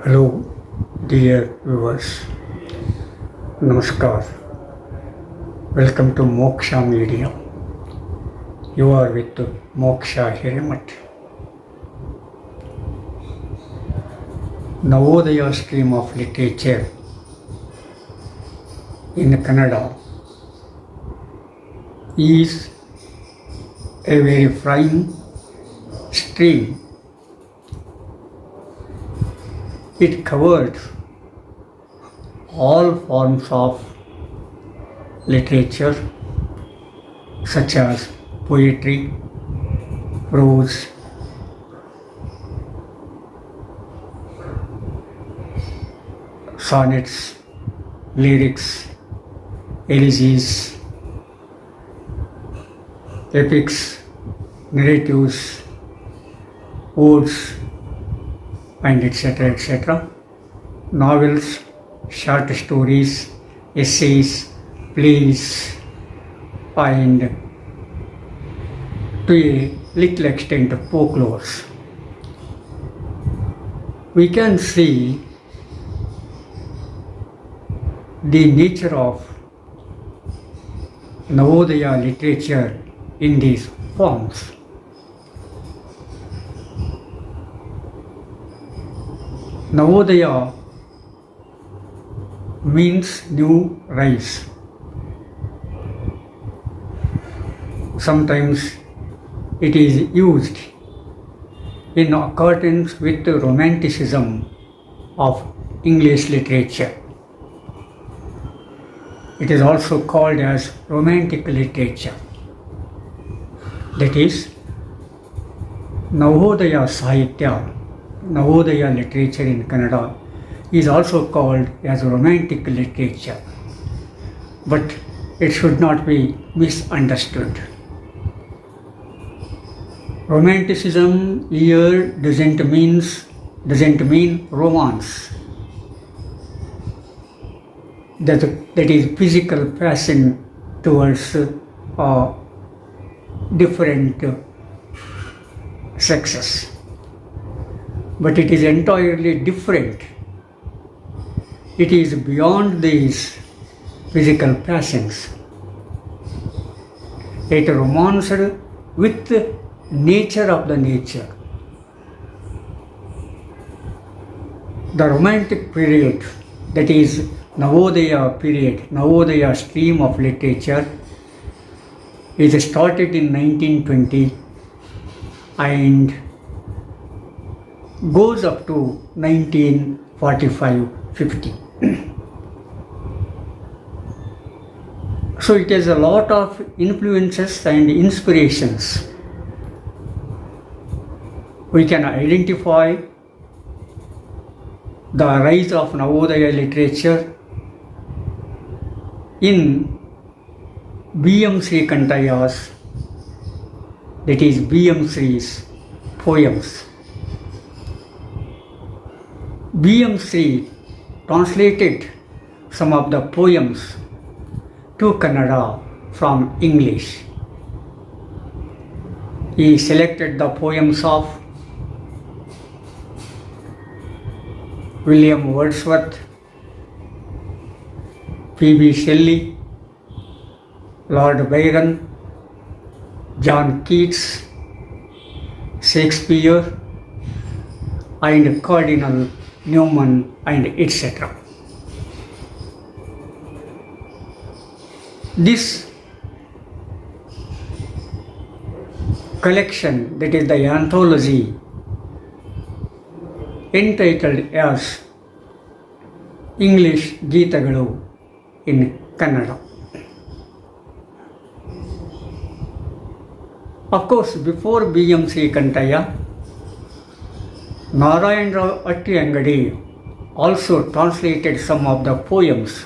Hello, dear viewers. Namaskar. Welcome to Moksha Media. You are with Moksha Hirimat. Navodaya stream of literature in Kannada is a very fine stream. It covered all forms of literature such as poetry, prose, sonnets, lyrics, elegies, epics, narratives, odes, and etc. Novels, short stories, essays, plays, and to a little extent folklores. We can see the nature of Navodaya literature in these forms. Navodaya means new rise. Sometimes it is used in accordance with the romanticism of English literature. It is also called as romantic literature. That is, Navodaya Saahitya, Navodaya literature in Kannada, is also called as romantic literature, but it should not be misunderstood. Romanticism here doesn't mean romance. That is physical passion towards different sexes. But it is entirely different. It is beyond these physical passions. It romanced with the nature of the nature. The romantic period, that is Navodaya period, Navodaya stream of literature, is started in 1920 and goes up to 1945-50. So it has a lot of influences and inspirations. We can identify the rise of Navodaya literature in B.M. Sri Kantaya's, that is B.M. Sri's poems. B.M. Sri translated some of the poems to Kannada from English. He selected the poems of William Wordsworth, P.B. Shelley, Lord Byron, John Keats, Shakespeare, and Cardinal Newman, and etc. This collection, that is the anthology, entitled as English Geetagalu in Kannada. Of course, before B.M. Sri Kantaya, Narayana Attiyangadi also translated some of the poems,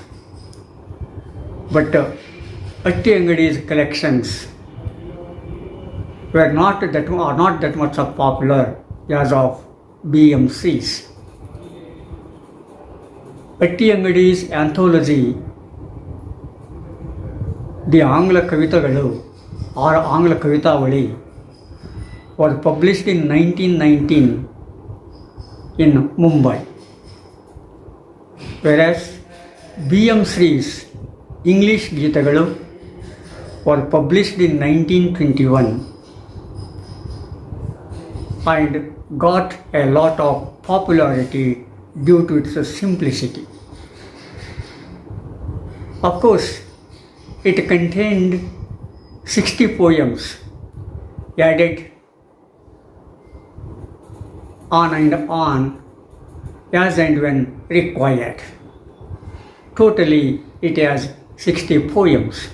but Attiyangadi's collections are not that much popular as of B.M. Sri's. Attiyangadi's anthology, the Angla Kavitagalu or Angla Kavitavali, was published in 1919 in Mumbai. whereas B.M. Sri's English Geetagalu were published in 1921 and got a lot of popularity due to its simplicity. Of course, it contained 60 poems added on and on as and when required. Totally, it has 60 poems.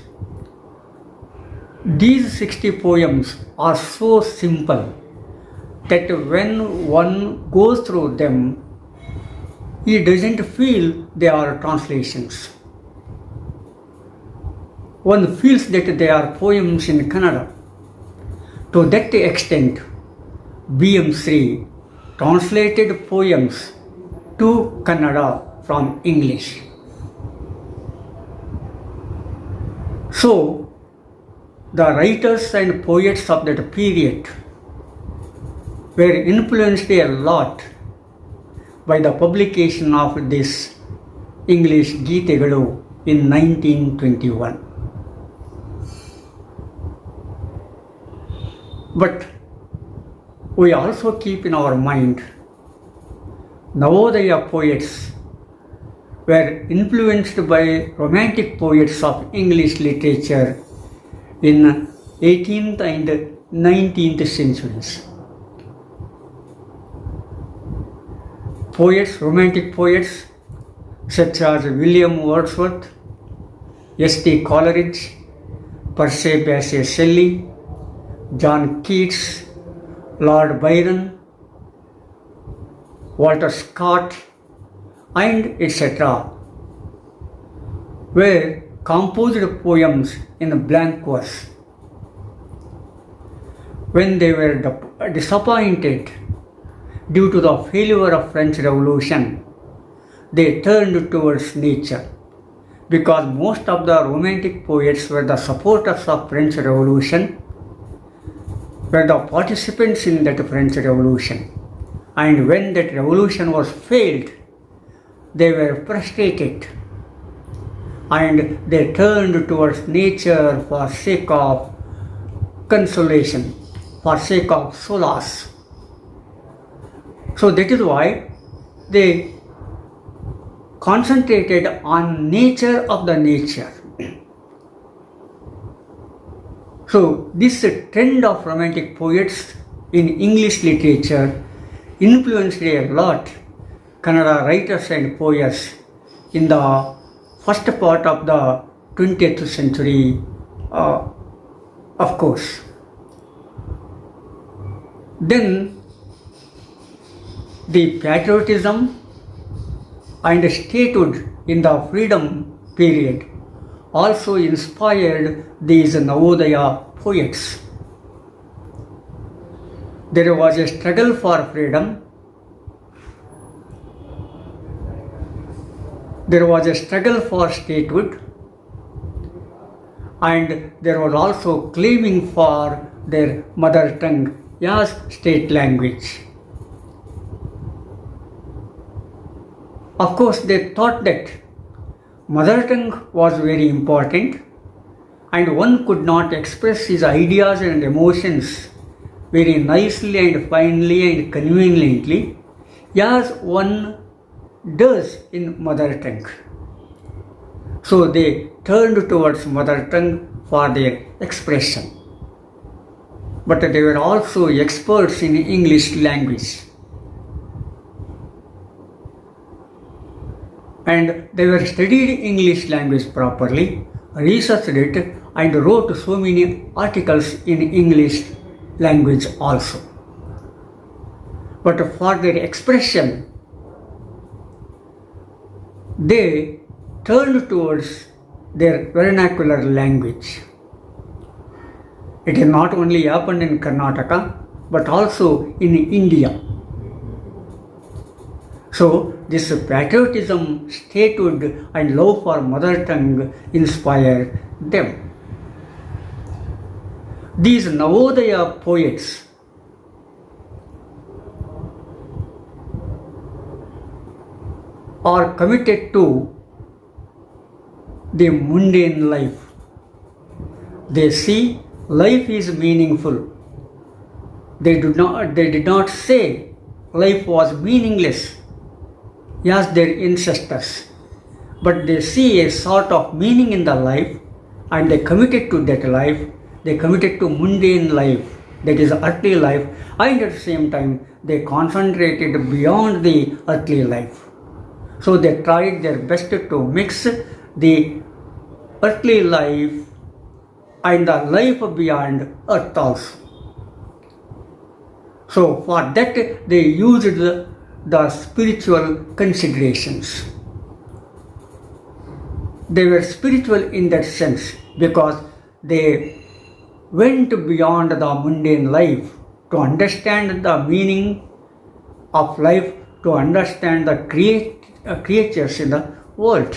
These 60 poems are so simple that when one goes through them, he doesn't feel they are translations. One feels that they are poems in Kannada. To that extent, B.M. Sri translated poems to Kannada from English. So, the writers and poets of that period were influenced a lot by the publication of this English Geetagalu in 1921. But we also keep in our mind Navodaya poets were influenced by romantic poets of English literature in 18th and 19th centuries. Poets, romantic poets such as William Wordsworth, S.T. Coleridge, Percy Bysshe Shelley, John Keats, Lord Byron, Walter Scott, and etc. were composed poems in blank verse. When they were disappointed due to the failure of French Revolution, they turned towards nature, because most of the romantic poets were the supporters of French Revolution, were the participants in that French Revolution. And when that revolution was failed, they were frustrated and they turned towards nature for sake of consolation, for sake of solace. So that is why they concentrated on nature of the nature. So this trend of romantic poets in English literature influenced a lot Kannada writers and poets in the first part of the 20th century, of course. Then the patriotism and statehood in the freedom period also inspired these Navodaya poets. There was a struggle for freedom. There was a struggle for statehood, and there was also claiming for their mother tongue as state language. Of course, they thought that mother tongue was very important and one could not express his ideas and emotions very nicely and finely and conveniently as one does in mother tongue. So they turned towards mother tongue for their expression. But they were also experts in English language. And they were studied English language properly, researched it, and wrote so many articles in English language also. But for their expression, they turned towards their vernacular language. It has not only happened in Karnataka, but also in India. So, this patriotism, statehood, and love for mother tongue inspired them. These Navodaya poets are committed to the mundane life. They see life is meaningful. They did not say life was meaningless as their ancestors, but they see a sort of meaning in the life and they committed to that life. They committed to mundane life, that is earthly life, and at the same time they concentrated beyond the earthly life. So they tried their best to mix the earthly life and the life beyond earth also. So for that they used the spiritual considerations. They were spiritual in that sense because they went beyond the mundane life to understand the meaning of life, to understand the creatures in the world.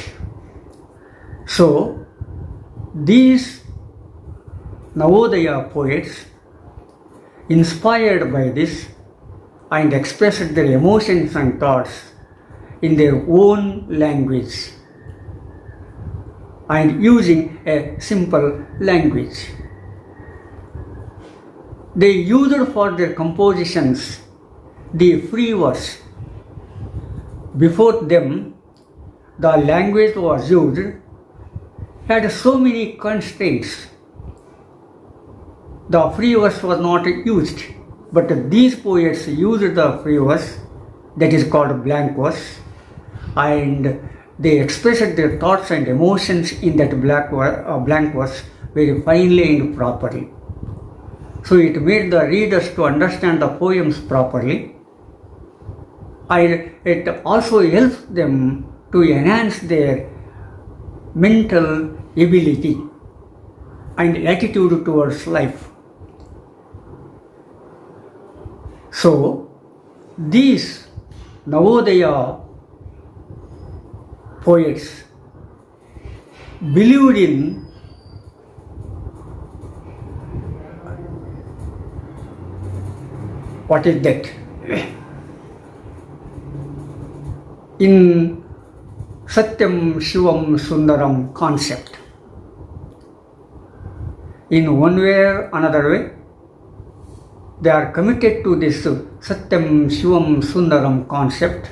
So these Navodaya poets, inspired by this and expressed their emotions and thoughts in their own language and using a simple language. They used for their compositions the free verse. Before them, the language was used had so many constraints. The free verse was not used, but these poets used the free verse, that is called blank verse, and they expressed their thoughts and emotions in that blank verse very finely and properly. So it made the readers to understand the poems properly, and it also helps them to enhance their mental ability and attitude towards life. So these Navodaya poets believed in what is that? In Satyam Shivam Sundaram concept. In one way or another way, they are committed to this Satyam Shivam Sundaram concept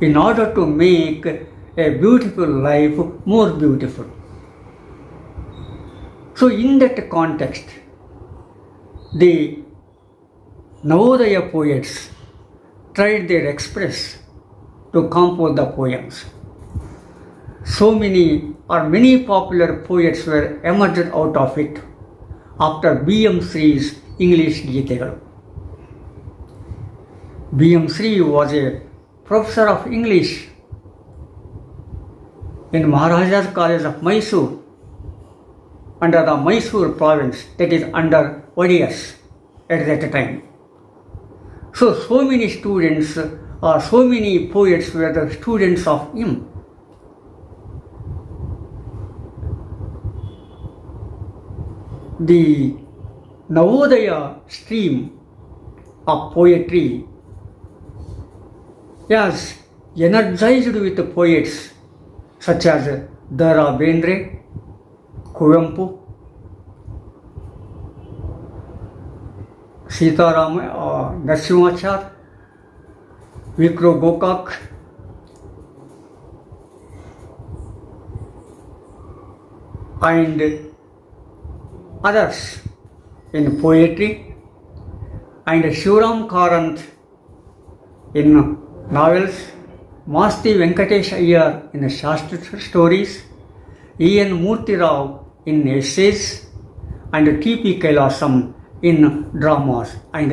in order to make a beautiful life more beautiful. So in that context, the Navodaya poets tried their express to compose the poems. So many popular poets were emerged out of it after B.M. Sri's English Geetagal. B.M. Sri was a professor of English in Maharaja's College of Mysore under the Mysore province, that is under Odias at that time. So many students so many poets were the students of him. The Navodaya stream of poetry is energized with poets such as Dara Bendre, Kuvempu, Sitaram Narsimhachar, Vikro Gokak, and others in poetry, and Shivram Karant in novels, Masti Venkatesh Iyer in Shastra stories, E.N. Murthy Rao in essays, and T.P. Kailasam in dramas and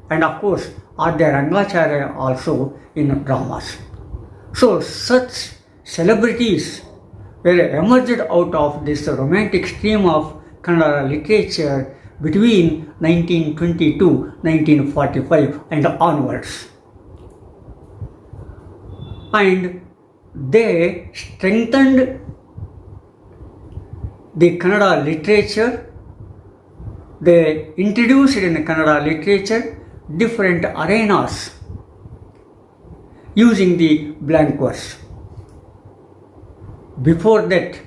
and of course Adya Rangacharya also in dramas. So such celebrities were emerged out of this romantic stream of Kannada literature between 1922-1945 and onwards. And they strengthened the Kannada literature. They introduced in Kannada literature different arenas using the blank verse. Before that,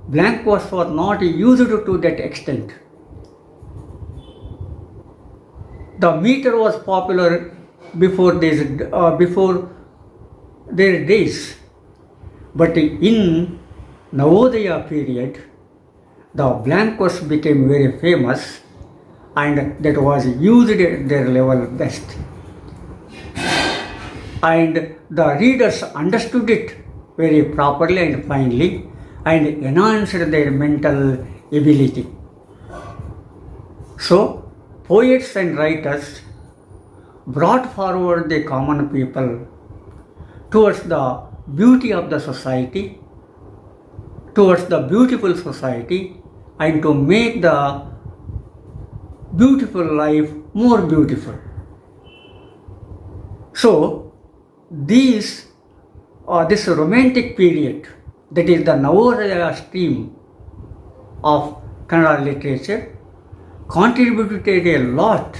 blank verse was not used to that extent. The meter was popular before their days, but in Navodaya period, the blank verse became very famous, and that was used at their level best. And the readers understood it very properly and finely, and enhanced their mental ability. So, poets and writers brought forward the common people towards the beauty of the society, towards the beautiful society, and to make the beautiful life more beautiful. So, this romantic period, that is the Navodaya stream of Kannada literature, contributed a lot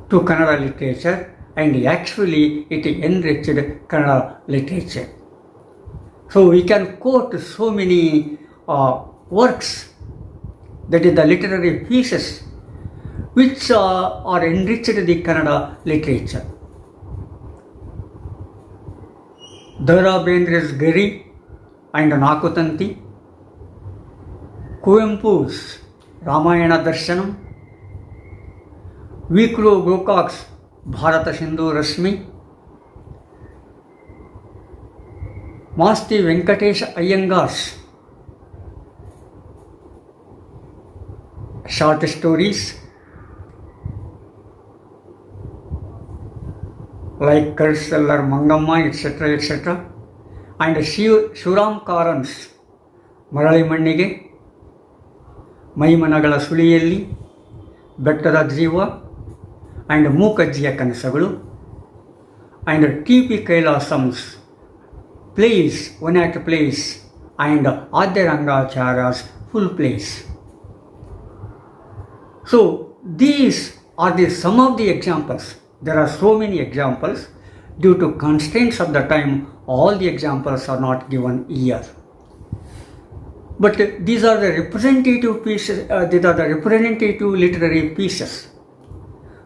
to Kannada literature, and actually it enriched Kannada literature. So we can quote so many works, that is the literary pieces, which are enriched the Kannada literature. Dara Bendra's Gari and Nakutanti, Kuvempu's Ramayana Darshanam, Vikro Gokak's Bharata Sindhu Rasmi, Masti Venkatesh Iyengar's short stories like Karseller Mangamma, etc., etc., and Shivaram Karan's Marali Mannige, Maimanagala Suliyalli, Bettara Jiva, and Mukajjiya Kanasagalu, and T.P. Kailasam's plays, one-act plays, and Adhyarangacharya's full plays. So these are some of the examples. There are so many examples. Due to constraints of the time, all the examples are not given here. But these are the representative pieces, these are the representative literary pieces.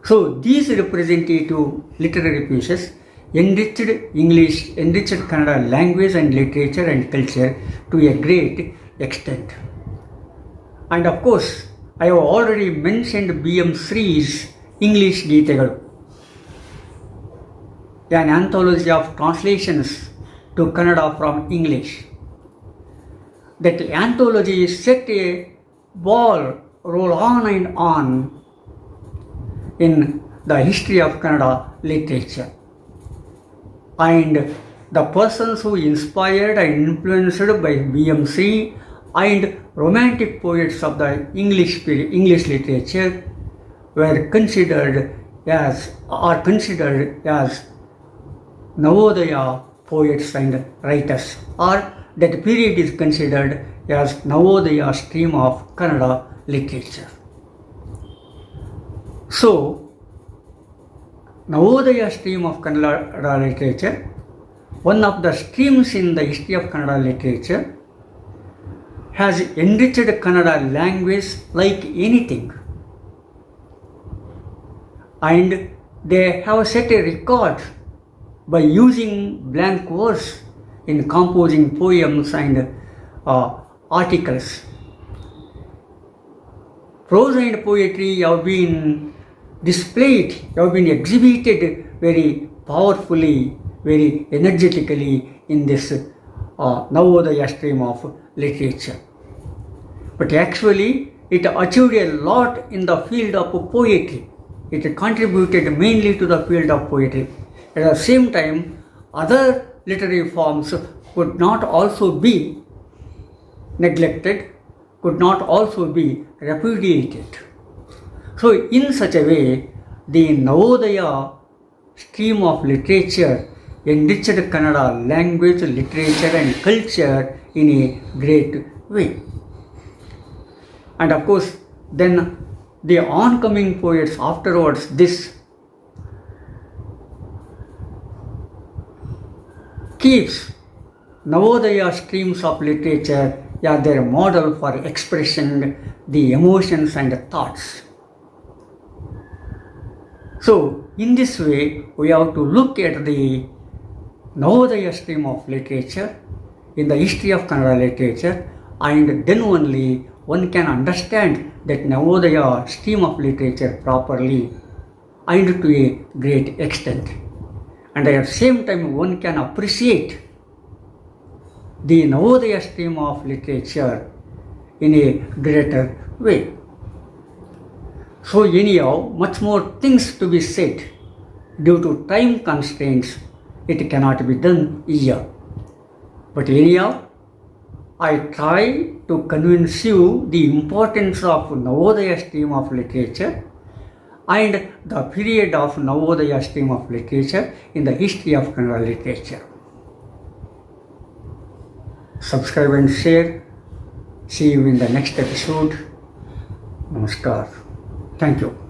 So these representative literary pieces enriched Kannada language and literature and culture to a great extent. And of course, I have already mentioned B.M. Sree's English Geetegalu, an anthology of translations to Kannada from English. That anthology set a ball roll on and on in the history of Kannada literature. And the persons who inspired and influenced by B.M. Sree and romantic poets of the English literature are considered as Navodaya poets and writers, or that period is considered as Navodaya stream of Kannada literature. So, Navodaya stream of Kannada literature, one of the streams in the history of Kannada literature, has enriched Kannada language like anything. And they have set a record by using blank verse in composing poems and articles. Prose and poetry have been displayed, have been exhibited very powerfully, very energetically in this Navodaya stream of literature. But actually, it achieved a lot in the field of poetry. It contributed mainly to the field of poetry. At the same time, other literary forms could not also be neglected, could not also be repudiated. So in such a way, the Navodaya stream of literature enriched Kannada language, literature and culture in a great way. And of course, then the oncoming poets afterwards, this keeps Navodaya streams of literature as their model for expressing the emotions and thoughts. So, in this way, we have to look at the Navodaya stream of literature in the history of Kannada literature, and then only one can understand that Navodaya stream of literature properly and to a great extent. And at the same time, one can appreciate the Navodaya stream of literature in a greater way. So anyhow, much more things to be said. Due to time constraints, it cannot be done here. But anyhow, I try to convince you the importance of Navodaya stream of literature and the period of Navodaya stream of literature in the history of Kannada literature. Subscribe and share. See you in the next episode. Namaskar. Thank you.